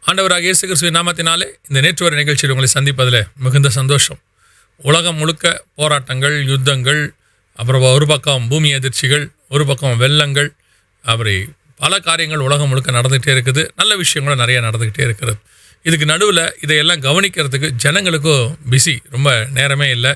ஆண்டவராக இயேசு கிறிஸ்துவின் நாமத்தினாலே இந்த நேற்று வரை நிகழ்ச்சியில் உங்களை சந்திப்பதில் மிகுந்த சந்தோஷம். உலகம் முழுக்க போராட்டங்கள், யுத்தங்கள், அப்புறம் ஒரு பக்கம் பூமி அதிர்ச்சிகள், ஒரு பக்கம் வெள்ளங்கள், அப்புறம் பல காரியங்கள் உலகம் முழுக்க நடந்துகிட்டே இருக்குது. நல்ல விஷயங்களும் நிறைய நடந்துக்கிட்டே இருக்கிறது. இதுக்கு நடுவில் இதையெல்லாம் கவனிக்கிறதுக்கு ஜனங்களுக்கும் பிஸி, ரொம்ப நேரமே இல்லை.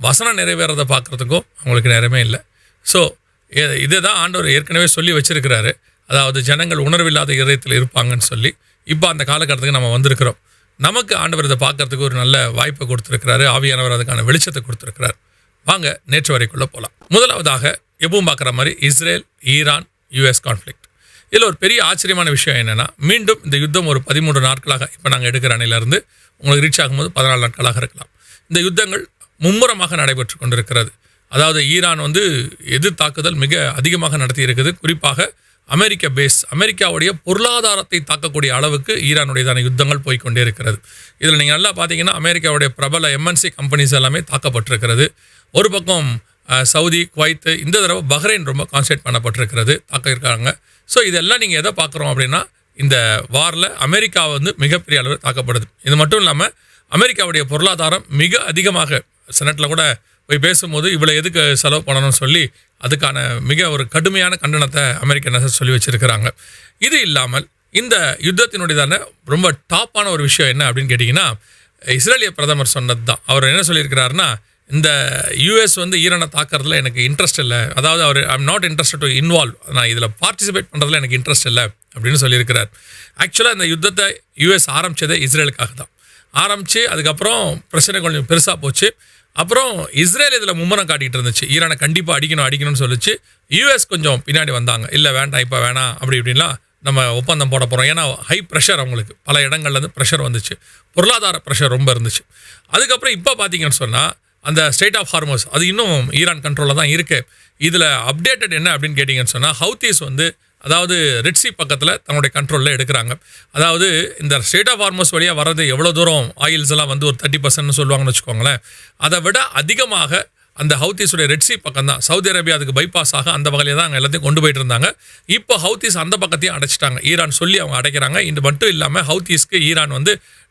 வசனம் நிறைவேறதை பார்க்குறதுக்கும் அவங்களுக்கு நேரமே இல்லை. ஸோ இதை தான் ஆண்டவர் ஏற்கனவே சொல்லி வச்சிருக்கிறாரு. அதாவது ஜனங்கள் உணர்வில்லாத இதயத்தில் இருப்பாங்கன்னு சொல்லி. இப்போ அந்த காலகட்டத்துக்கு நம்ம வந்திருக்கிறோம். நமக்கு ஆண்டவர் இதை பார்க்கறதுக்கு ஒரு நல்ல வாய்ப்பை கொடுத்துருக்கிறாரு. ஆவியானவர் அதுக்கான வெளிச்சத்தை கொடுத்துருக்கிறார். வாங்க நேற்று வரைக்குள்ளே போகலாம். முதலாவதாக எப்பவும் பார்க்குற மாதிரி இஸ்ரேல், ஈரான், யுஎஸ் கான்ஃப்ளிக்ட். இதில் ஒரு பெரிய ஆச்சரியமான விஷயம் என்னென்னா, மீண்டும் இந்த யுத்தம் ஒரு 13 நாட்களாக, இப்போ நாங்கள் எடுக்கிற அணையிலேருந்து உங்களுக்கு ரீச் ஆகும்போது 14 நாட்களாக இருக்கலாம், இந்த யுத்தங்கள் மும்முரமாக நடைபெற்று கொண்டிருக்கிறது. அதாவது ஈரான் எதிர் தாக்குதல் மிக அதிகமாக நடத்தி இருக்குது. குறிப்பாக அமெரிக்க பேஸ், அமெரிக்காவுடைய பொருளாதாரத்தை தாக்கக்கூடிய அளவுக்கு ஈரானுடையதான யுத்தங்கள் போய்கொண்டே இருக்கிறது. இதில் நீங்கள் நல்லா பார்த்தீங்கன்னா, அமெரிக்காவுடைய பிரபல எம்என்சி கம்பெனிஸ் எல்லாமே தாக்கப்பட்டிருக்கிறது. ஒரு பக்கம் சவுதி, குவைத்து, இந்த தடவை பஹ்ரைன் ரொம்ப கான்சன்ட்ரேட் பண்ணப்பட்டிருக்கிறது, தாக்கியிருக்காங்க. ஸோ இதெல்லாம் நீங்கள் எதை பார்க்குறோம் அப்படின்னா, இந்த வாரில் அமெரிக்கா மிகப்பெரிய அளவில் தாக்கப்படுது. இது மட்டும் இல்லாமல் அமெரிக்காவுடைய பொருளாதாரம் மிக அதிகமாக, செனட்டில் கூட போய் பேசும்போது இவ்வளோ எதுக்கு செலவு பண்ணணும்னு சொல்லி அதுக்கான மிக ஒரு கடுமையான கண்டனத்தை அமெரிக்க அரசு சொல்லி வச்சுருக்கிறாங்க. இது இல்லாமல் இந்த யுத்தத்தினுடையதான ரொம்ப டாப்பான ஒரு விஷயம் என்ன அப்படின்னு கேட்டிங்கன்னா, இஸ்ரேலிய பிரதமர் சொன்னது தான். அவர் என்ன சொல்லியிருக்கிறாருன்னா, இந்த யூஎஸ் ஈரானை தாக்கிறதுல எனக்கு இன்ட்ரெஸ்ட் இல்லை, அதாவது அவர் I'm not interested to involve, நான் இதில் பார்ட்டிசிபேட் பண்ணுறதுல எனக்கு இன்ட்ரெஸ்ட் இல்லை அப்படின்னு சொல்லியிருக்கிறார். ஆக்சுவலாக இந்த யுத்தத்தை யூஎஸ் ஆரம்பித்ததே இஸ்ரேலுக்காக தான் ஆரம்பித்து, அதுக்கப்புறம் பிரச்சனை கொஞ்சம் பெருசாக போச்சு. அப்புறம் இஸ்ரேல் இதில் மும்முரம் காட்டிகிட்டு இருந்துச்சு, ஈரானை கண்டிப்பாக அடிக்கணும்னு சொல்லிச்சு. யூஎஸ் கொஞ்சம் பின்னாடி வந்தாங்க, இல்லை வேண்டாம், இப்போ வேணாம், அப்படி இப்படின்லாம் நம்ம ஒப்பந்தம் போட போகிறோம். ஏன்னா ஹை ப்ரெஷர், அவங்களுக்கு பல இடங்கள்லேருந்து ப்ரெஷர் வந்துச்சு, பொருளாதார ப்ரெஷர் ரொம்ப இருந்துச்சு. அதுக்கப்புறம் இப்போ பார்த்தீங்கன்னு சொன்னால், அந்த ஸ்டேட் ஆஃப் ஹார்மோஸ் அது இன்னும் ஈரான் கண்ட்ரோலில் தான் இருக்குது. இதில் அப்டேட்டட் என்ன அப்படின்னு கேட்டிங்கன்னு சொன்னால், ஹவுத்தீஸ் அதாவது ரெட்சி பக்கத்தில் தன்னுடைய கண்ட்ரோலில் எடுக்கிறாங்க. அதாவது இந்த ஸ்டேட் ஆஃப் ஹார்மோஸ் வழியாக வர்றது எவ்வளோ தூரம் ஆயில்ஸ் எல்லாம் ஒரு 30% சொல்லுவாங்கன்னு வச்சுக்கோங்களேன். அதை விட அதிகமாக அந்த ஹவுத்தீஸுடைய ரெட்சி பக்கம் தான், சவுதி அரேபியா அதுக்கு பைபாஸ் ஆக அந்த வகையில் தான் அங்கே எல்லாத்தையும் கொண்டு போயிட்டு இருந்தாங்க. இப்போ ஹவுத்தீஸ் அந்த பக்கத்தையும் அடைச்சிட்டாங்க, ஈரான் சொல்லி அவங்க அடைக்கிறாங்க. இது மட்டும் இல்லாமல் ஹவுத்தீஸ்க்கு ஈரான்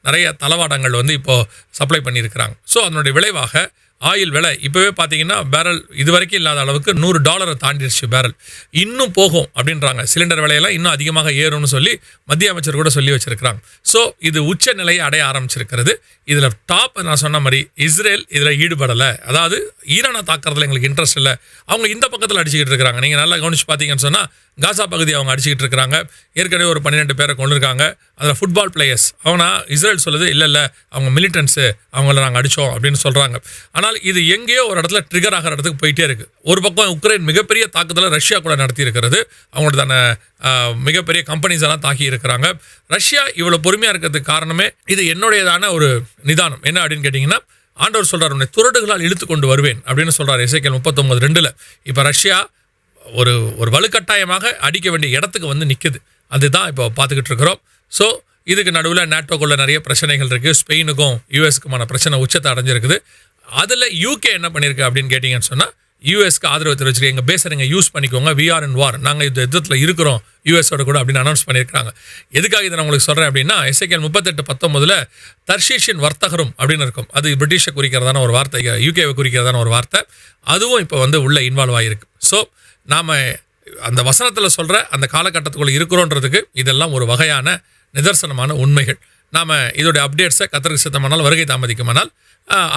நிறைய தளவாடங்கள் இப்போது சப்ளை பண்ணியிருக்கிறாங்க. ஸோ அதனுடைய விளைவாக ஆயில் விலை இப்போவே பார்த்தீங்கன்னா பேரல் இது வரைக்கும் இல்லாத அளவுக்கு $100 தாண்டிடுச்சு பேரல். இன்னும் போகும் அப்படின்றாங்க. சிலிண்டர் விலையெல்லாம் இன்னும் அதிகமாக ஏறும்னு சொல்லி மத்திய அமைச்சர் கூட சொல்லி வச்சிருக்கிறாங்க. ஸோ இது உச்ச நிலையை அடைய ஆரம்பிச்சிருக்கிறது. இதில் டாப் நான் சொன்ன மாதிரி இஸ்ரேல் இதில் ஈடுபடலை, அதாவது ஈரானை தாக்குறதுல எங்களுக்கு இன்ட்ரெஸ்ட் இல்லை. அவங்க இந்த பக்கத்தில் அடிச்சுக்கிட்டு இருக்கிறாங்க. நீங்கள் நல்லா கவனிச்சு பார்த்தீங்கன்னு சொன்னால், காசா பகுதி அவங்க அடிச்சுக்கிட்டு இருக்கிறாங்க. ஏற்கனவே ஒரு 12 பேரை கொண்டிருக்காங்க. அதில் ஃபுட்பால் பிளேயர்ஸ். அவனா இஸ்ரேல் சொல்லுது, இல்லை அவங்க மிலிட்டன்ஸு, அவங்கள நாங்கள் அடித்தோம் அப்படின்னு சொல்கிறாங்க. ஆனால் இது எங்கேயோ ஒரு இடத்துல ட்ரிகர் ஆகிற இடத்துக்கு போயிட்டே இருக்குது. ஒரு பக்கம் உக்ரைன் மிகப்பெரிய தாக்குதலை ரஷ்யா கூட நடத்தி இருக்கிறது. அவங்களோட மிகப்பெரிய கம்பெனிஸ் எல்லாம் தாக்கி இருக்கிறாங்க. ரஷ்யா இவ்வளோ பொறுமையாக இருக்கிறதுக்கு காரணமே இது என்னுடையதான ஒரு நிதானம். என்ன அப்படின்னு கேட்டிங்கன்னா, ஆண்டவர் சொல்கிறார், உன்னை துரடுகளால் இழுத்து கொண்டு வருவேன் அப்படின்னு சொல்கிறார் எசேக்கியேல் 39:2. இப்போ ரஷ்யா ஒரு வலுக்கட்டாயமாக அடிக்க வேண்டிய இடத்துக்கு நிற்குது. அதுதான் இப்போ பார்த்துக்கிட்டு இருக்கிறோம். ஸோ இதுக்கு நடுவில் நேட்டோக்குள்ள நிறைய பிரச்சனைகள் இருக்குது. ஸ்பெயினுக்கும் யூஎஸ்க்குமான பிரச்சனை உச்சத்தை அடைஞ்சிருக்குது. அதில் யூகே என்ன பண்ணியிருக்கு அப்படின்னு கேட்டிங்கன்னு சொன்னால், யூஎஸ்க்கு ஆதரவு தெரிவிச்சிருக்கு, எங்கள் பேச நீங்கள் யூஸ் பண்ணிக்கோங்க, வி ஆர் இன் வார், நாங்கள் இந்த யுத்தத்தில் இருக்கிறோம் யூஎஸோட கூட அப்படின்னு அனௌன்ஸ் பண்ணியிருக்காங்க. எதுக்காக இதை நான் உங்களுக்கு சொல்கிறேன் அப்படின்னா, எசேக்கியேல் 38:19 தர்ஷீஷின் வர்த்தகரும் அப்படின்னு இருக்கும். அது பிரிட்டிஷை குறிக்கிறதான ஒரு வார்த்தை, யூகேவை குறிக்கிறதான ஒரு வார்த்தை. அதுவும் இப்போ உள்ளே இன்வால்வ் ஆகிருக்கு. ஸோ நாம் அந்த வசனத்தில் சொல்கிற அந்த காலகட்டத்துக்குள்ளே இருக்கிறோன்றதுக்கு இதெல்லாம் ஒரு வகையான நிதர்சனமான உண்மைகள். நாம் இதோடைய அப்டேட்ஸை கத்தருக்கு சித்தமானால் வருகை தாமதிக்குமானால்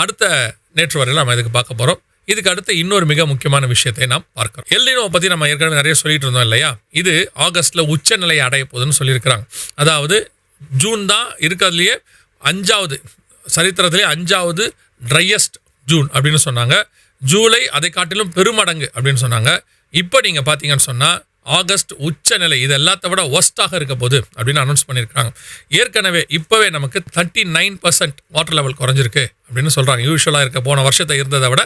அடுத்த நேற்று வரையில் நம்ம இதுக்கு பார்க்க போகிறோம். இதுக்கு அடுத்து இன்னொரு மிக முக்கியமான விஷயத்தை நாம் பார்க்கிறோம். எல்னினோவை பற்றி நம்ம ஏற்கனவே நிறைய சொல்லிட்டு இருந்தோம் இல்லையா. இது ஆகஸ்ட்டில் உச்ச நிலையை அடைய போகுதுன்னு சொல்லியிருக்கிறாங்க. அதாவது ஜூன் தான் இருக்கிறதுலையே 5வது, சரித்திரத்திலே 5வது ட்ரையஸ்ட் ஜூன் அப்படின்னு சொன்னாங்க. ஜூலை அதை காட்டிலும் பெருமடங்கு அப்படின்னு சொன்னாங்க. இப்போ நீங்கள் பார்த்தீங்கன்னு சொன்னால் ஆகஸ்ட் உச்சநிலை இது எல்லாத்த விட ஒஸ்ட்டாக இருக்க போகுது அப்படின்னு அனௌன்ஸ் பண்ணியிருக்காங்க. ஏற்கனவே இப்போவே நமக்கு 39% வாட்டர் லெவல் குறைஞ்சிருக்கு அப்படின்னு சொல்கிறாங்க. யூஸ்வலாக இருக்க போன வருஷத்தை இருந்ததை விட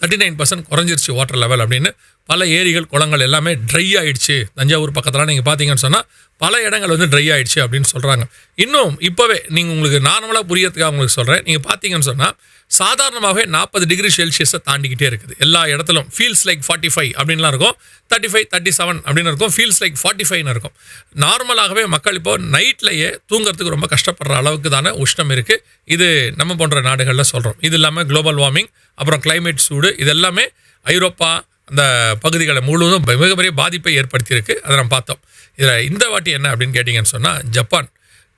39% குறைஞ்சிருச்சு வாட்டர் லெவல் அப்படின்னு. பல ஏரிகள், குளங்கள் எல்லாமே ட்ரை ஆகிடுச்சு. தஞ்சாவூர் பக்கத்தில் நீங்கள் பார்த்தீங்கன்னு சொன்னால் பல இடங்கள் ட்ரை ஆகிடுச்சு அப்படின்னு சொல்கிறாங்க. இன்னும் இப்போவே நீங்கள் உங்களுக்கு நார்மலாக புரியறதுக்காக உங்களுக்கு சொல்கிறேன். நீங்கள் பார்த்தீங்கன்னு சொன்னால் சாதாரணமாகவே 40°C தாண்டிக்கிட்டே இருக்குது. எல்லா இடத்திலும் ஃபீல்ஸ் லைக் 45 அப்படின்லாம் இருக்கும், 35, 37 அப்படின்னு இருக்கும், ஃபீல்ஸ் லைக் 45ன்னு இருக்கும். நார்மலாகவே மக்கள் இப்போ நைட்லேயே தூங்குறதுக்கு ரொம்ப கஷ்டப்படுற அளவுக்கு தானே உஷ்ணம் இருக்குது. இது நம்ம போன்ற நாடுகளில் சொல்கிறோம். இது இல்லாமல் குளோபல் வார்மிங், அப்புறம் கிளைமேட் சூடு, இது எல்லாமே ஐரோப்பா அந்த பகுதிகளை முழுவதும் மிகப்பெரிய பாதிப்பை ஏற்படுத்தியிருக்கு. அதை நம்ம பார்த்தோம். இதில் இந்த வாட்டி என்ன அப்படின்னு கேட்டிங்கன்னு சொன்னால், ஜப்பான்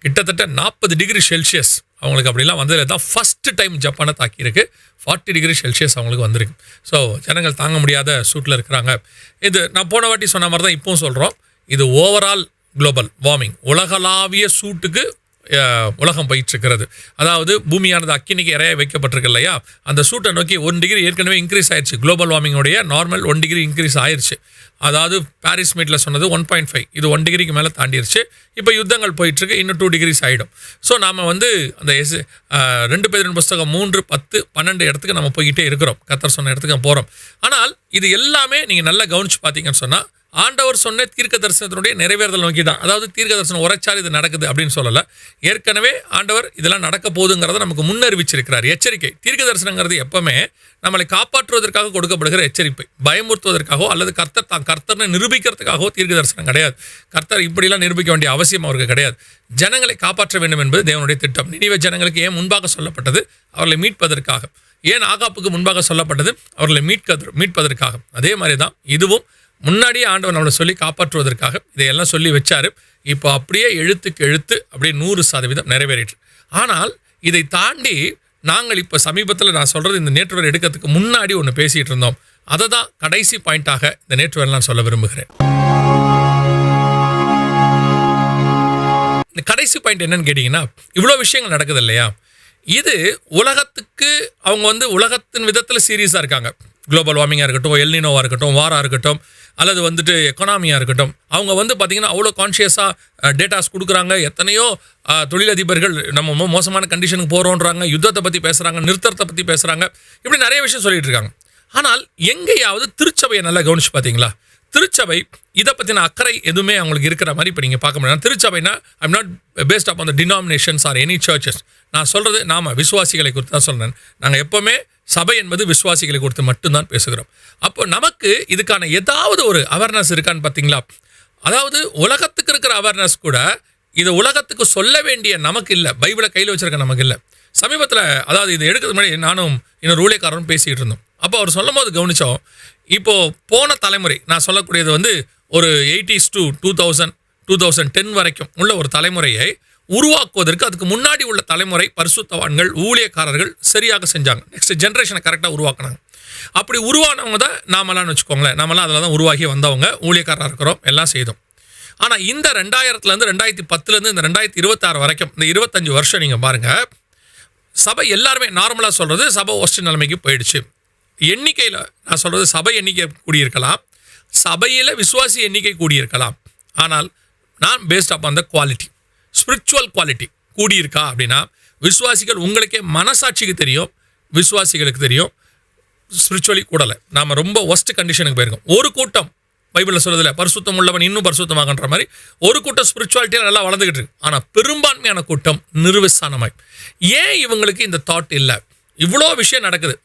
கிட்டத்தட்ட 40°C அவங்களுக்கு அப்படிலாம் வந்ததில் தான் ஃபஸ்ட்டு டைம் ஜப்பானை தாக்கியிருக்கு. 40°C அவங்களுக்கு வந்திருக்கு. ஸோ ஜனங்கள் தாங்க முடியாத சூட்டில் இருக்கிறாங்க. இது நான் போன வாட்டி சொன்ன மாதிரி தான் இப்போவும் சொல்கிறோம். இது ஓவரால் குளோபல் வார்மிங், உலகளாவிய சூட்டுக்கு உலகம் போயிட்டுருக்கிறது. அதாவது பூமியானது அக்கினிக்கு இறைய வைக்கப்பட்டிருக்கு இல்லையா, அந்த சூட்டை நோக்கி 1 டிகிரி ஏற்கனவே இன்க்ரீஸ் ஆயிடுச்சு. குளோபல் வார்மிங்கோடைய நார்மல் 1 டிகிரி இன்க்ரீஸ் ஆயிடுச்சு. அதாவது பாரிஸ் மீட்டில் சொன்னது 1.5, இது 1 டிகிரிக்கு மேலே தாண்டிடுச்சு. இப்போ யுத்தங்கள் போயிட்டுருக்கு, இன்னும் 2 டிகிரிஸ் ஆகிடும். ஸோ நாம் வந்து அந்த 2 பேரின் புஸ்தகம் 3, 10, 12 இடத்துக்கு நம்ம போய்கிட்டே இருக்கிறோம். கர்த்தர் சொன்ன இடத்துக்கு நம்ம போகிறோம். ஆனால் இது எல்லாமே நீங்கள் நல்லா கவனித்து பார்த்தீங்கன்னு சொன்னால், ஆண்டவர் சொன்ன தீர்க்க தரிசனத்தினுடைய நிறைவேறுதல் நோக்கி தான். அதாவது தீர்க்க தரிசனம் உரைச்சால் இது நடக்குது அப்படின்னு சொல்லலை. ஏற்கனவே ஆண்டவர் இதெல்லாம் நடக்க போகுதுங்கிறத நமக்கு முன்னறிவிச்சிருக்கிறார். எச்சரிக்கை. தீர்க்க தரிசனங்கிறது எப்பவுமே நம்மளை காப்பாற்றுவதற்காக கொடுக்கப்படுகிற எச்சரிப்பை, பயமுறுத்துவதற்காகவோ அல்லது கர்த்தர் தான் கர்த்தர்னு நிரூபிக்கிறதுக்காகவோ தீர்க்க தரிசனம் கிடையாது. கர்த்தர் இப்படிலாம் நிரூபிக்க வேண்டிய அவசியம் அவருக்கு கிடையாது. ஜனங்களை காப்பாற்ற வேண்டும் என்பது தேவனுடைய திட்டம். நினிவே ஜனங்களுக்கு ஏன் முன்பாக சொல்லப்பட்டது? அவர்களை மீட்பதற்காக. ஏன் ஆகாப்புக்கு முன்பாக சொல்லப்பட்டது? அவர்களை மீட்பதற்காக. அதே மாதிரி தான் இதுவும் முன்னாடியே ஆண்டவர் நம்மளை சொல்லி காப்பாற்றுவதற்காக இதையெல்லாம் சொல்லி வச்சாரு. இப்போ அப்படியே எழுத்துக்கு எழுத்து அப்படியே 100% நிறைவேறிட்டு. ஆனால் இதை தாண்டி நாங்கள் இப்போ சமீபத்தில் நான் சொல்கிறது இந்த நேற்று வரை எடுக்கிறதுக்கு முன்னாடி ஒன்று பேசிகிட்டு இருந்தோம். அதை தான் கடைசி பாயிண்டாக இந்த நேற்று வரை நான் சொல்ல விரும்புகிறேன். இந்த கடைசி பாயிண்ட் என்னன்னு கேட்டிங்கன்னா, இவ்வளோ விஷயங்கள் நடக்குது இல்லையா, இது உலகத்துக்கு அவங்க வந்து உலகத்தின் விதத்தில் சீரியஸாக இருக்காங்க. குளோபல் வார்மிங்காக இருக்கட்டும், எல்னினோவாக இருக்கட்டும், வாராக இருக்கட்டும், அல்லது வந்துட்டு எக்கனாமியாக இருக்கட்டும், அவங்க வந்து பார்த்திங்கன்னா அவ்வளோ கான்ஷியஸாக டேட்டாஸ் கொடுக்குறாங்க. எத்தனையோ தொழிலதிபர்கள் நம்ம மோசமான கண்டிஷனுக்கு போகிறோன்றாங்க, யுத்தத்தை பற்றி பேசுகிறாங்க, நிறுத்தத்தை பற்றி பேசுகிறாங்க, இப்படி நிறைய விஷயம் சொல்லிகிட்டு இருக்காங்க. ஆனால் எங்கேயாவது திருச்சபையை நல்லா கவனிச்சு பார்த்தீங்களா? திருச்சபை இதை பற்றின அக்கறை எதுவுமே அவங்களுக்கு இருக்கிற மாதிரி இப்போ நீங்கள் பார்க்க முடியாது. திருச்சபைனா I'm not based up on the denominations or any churches. நான் சொல்கிறது நாம் விசுவாசிகளை குறித்து தான் சொல்கிறேன். நாங்கள் எப்போவுமே சபை என்பது விசுவாசிகளை குறித்து மட்டும்தான் பேசுகிறோம். அப்போ நமக்கு இதுக்கான ஏதாவது ஒரு அவேர்னஸ் இருக்கான்னு பார்த்தீங்களா? அதாவது உலகத்துக்கு இருக்கிற அவேர்னஸ் கூட இது உலகத்துக்கு சொல்ல வேண்டிய நமக்கு இல்லை. பைபிளை கையில் வச்சுருக்க நமக்கு இல்லை. சமீபத்தில் அதாவது இது எடுக்கிறது முன்னாடி நானும் இன்னொரு ஊழியக்காரரும் பேசிகிட்டு இருந்தோம். அப்போ அவர் சொல்லும் போது கவனித்தோம், இப்போது போன தலைமுறை நான் சொல்லக்கூடியது வந்து ஒரு 80s to 2000, 2010 வரைக்கும் உள்ள ஒரு தலைமுறையை உருவாக்குவதற்கு அதுக்கு முன்னாடி உள்ள தலைமுறை பரிசுத்தவான்கள், ஊழியக்காரர்கள் சரியாக செஞ்சாங்க. நெக்ஸ்ட் ஜென்ரேஷனை கரெக்டாக உருவாக்குனாங்க. அப்படி உருவானவங்க தான் நாமெல்லாம் வச்சுக்கோங்களேன். நாமெல்லாம் அதில் தான் உருவாகி வந்தவங்க, ஊழியக்காரராக இருக்கிறோம், எல்லாம் செய்தோம். ஆனால் இந்த 2000 2010 இந்த 2026 வரைக்கும் இந்த 25 வருஷம் நீங்கள் பாருங்கள், சபை எல்லாருமே நார்மலாக சொல்கிறது சபை ஒஸ்ட் நிலைமைக்கு போயிடுச்சு. எண்ணிக்கையில் நான் சொல்கிறது சபை எண்ணிக்கை கூடியிருக்கலாம், சபையில் விசுவாசி எண்ணிக்கை கூடியிருக்கலாம். ஆனால் நான் based up on the quality, spiritual quality கூடியிருக்கா அப்படின்னா, விசுவாசிகள் உங்களுக்கே மனசாட்சிக்கு தெரியும், விசுவாசிகளுக்கு தெரியும், ஸ்பிரிச்சுவலி கூடலை. நாம் ரொம்ப ஒஸ்ட் கண்டிஷனுக்கு போயிருக்கோம். ஒரு கூட்டம் பைபிளில் சொல்றதில்ல, பரிசுத்தம் உள்ளவன் இன்னும் பரிசுத்தமாகன்ற மாதிரி ஒரு கூட்டம் ஸ்பிரிச்சுவாலிட்டியில் நல்லா வளர்ந்துக்கிட்டு இருக்கு. ஆனால் பெரும்பான்மையான கூட்டம் நிர்விசானமாய். ஏன் இவங்களுக்கு இந்த தாட் இல்லை? இவ்வளோ விஷயம் நடக்குது.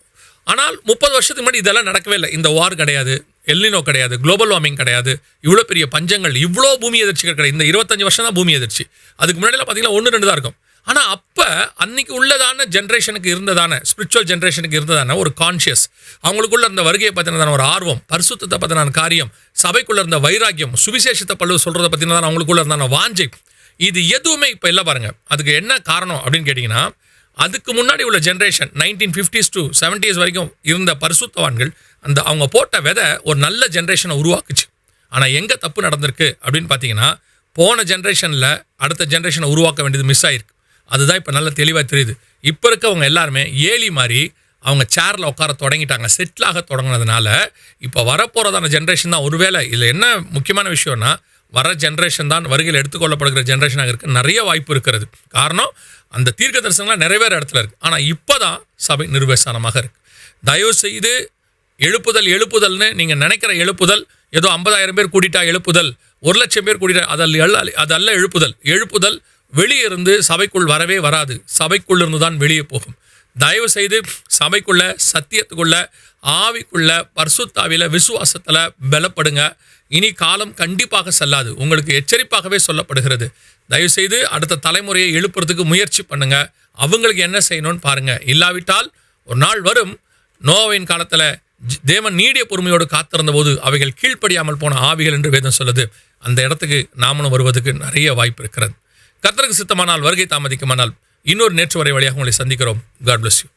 ஆனால் 30 வருஷத்துக்கு முன்னாடி இதெல்லாம் நடக்கவே இல்லை. இந்த வார் கிடையாது, எல்னினோ கிடையாது, குளோபல் வார்மிங் கிடையாது, இவ்வளோ பெரிய பஞ்சங்கள், இவ்வளோ பூமி எதிர்ச்சிகள் கிடையாது. இந்த 25 வருஷம் தான் பூமி எதிர்ச்சி. அதுக்கு முன்னாடிலாம் பார்த்தீங்கன்னா 1-2 தான் இருக்கும். ஆனால் அப்போ அன்னைக்கு உள்ளதான ஜென்ரேஷனுக்கு இருந்ததான ஸ்பிரிச்சுவல் ஜென்ரேஷனுக்கு இருந்ததான ஒரு கான்ஷியஸ், அவங்களுக்குள்ள இருந்த வருகையை பற்றினதான ஒரு ஆர்வம், பரிசுத்தத்தை பற்றின காரியம், சபைக்குள்ள இருந்த வைராக்கியம், சுவிசேஷத்தை பல்லு சொல்கிறத பற்றினதான அவங்களுக்குள்ள இருந்தான வாஞ்சை, இது எதுவுமே இப்போ இல்லை பாருங்க. அதுக்கு என்ன காரணம் அப்படின்னு கேட்டிங்கன்னா, அதுக்கு முன்னாடி உள்ள ஜென்ரேஷன் 1950s to 70s வரைக்கும் இருந்த பரிசுத்தவான்கள் அந்த அவங்க போட்ட விதை ஒரு நல்ல ஜென்ரேஷனை உருவாக்குச்சு. ஆனால் எங்கே தப்பு நடந்திருக்கு அப்படின்னு பார்த்தீங்கன்னா, போன ஜென்ரேஷனில் அடுத்த ஜென்ரேஷனை உருவாக்க வேண்டியது மிஸ் ஆகிருக்கு. அதுதான் இப்போ நல்ல தெளிவாக தெரியுது. இப்போ இருக்கவங்க எல்லாருமே ஏலி மாதிரி அவங்க சேரில் உட்கார தொடங்கிட்டாங்க, செட்டிலாக தொடங்கினதுனால இப்போ வரப்போகிறதான ஜென்ரேஷன் தான். ஒருவேளை இதில் என்ன முக்கியமான விஷயம்னா, வர ஜென்ரேஷன் தான் வருகையில் எடுத்துக்கொள்ளப்படுகிற ஜென்ரேஷனாக இருக்குது. நிறைய வாய்ப்பு இருக்கிறது. காரணம், அந்த தீர்க்க தரிசனங்களாம் நிறைவேற இடத்துல இருக்குது. ஆனால் இப்போ தான் சபை நிர்வசானமாக இருக்குது. தயவு செய்து எழுப்புதல்னு நீங்கள் நினைக்கிற எழுப்புதல், ஏதோ 50,000 பேர் கூட்டிட்டா எழுப்புதல், 1,00,000 பேர் கூட்டிட்டா அதல்ல எழுப்புதல். வெளியே இருந்து சபைக்குள் வரவே வராது, சபைக்குள் இருந்து தான் வெளியே போகும். தயவு செய்து சபைக்குள்ள, சத்தியத்துக்குள்ள, ஆவிக்குள்ள, பரிசுத்தாவில, விசுவாசத்தில் பலப்படுங்க. இனி காலம் கண்டிப்பாக செல்லாது. உங்களுக்கு எச்சரிப்பாகவே சொல்லப்படுகிறது. தயவு செய்து அடுத்த தலைமுறையை எழுப்புறதுக்கு முயற்சி பண்ணுங்க. அவங்களுக்கு என்ன செய்யணும்னு பாருங்க. இல்லாவிட்டால் ஒரு நாள் வரும், நோவாவின் காலத்தில் தேவன் நீடிய பொறுமையோடு காத்திருந்த போது அவைகள் கீழ்ப்படியாமல் போன ஆவிகள் என்று வேதம் சொல்லுது. அந்த இடத்துக்கு நாமளும் வருவதற்கு நிறைய வாய்ப்பு இருக்கிறது. கர்த்தருக்கு சித்தமானால், வருகை தாமதிக்குமானால், இன்னொரு நேற்று வரை வழியாக உங்களை சந்திக்கிறோம். God bless you.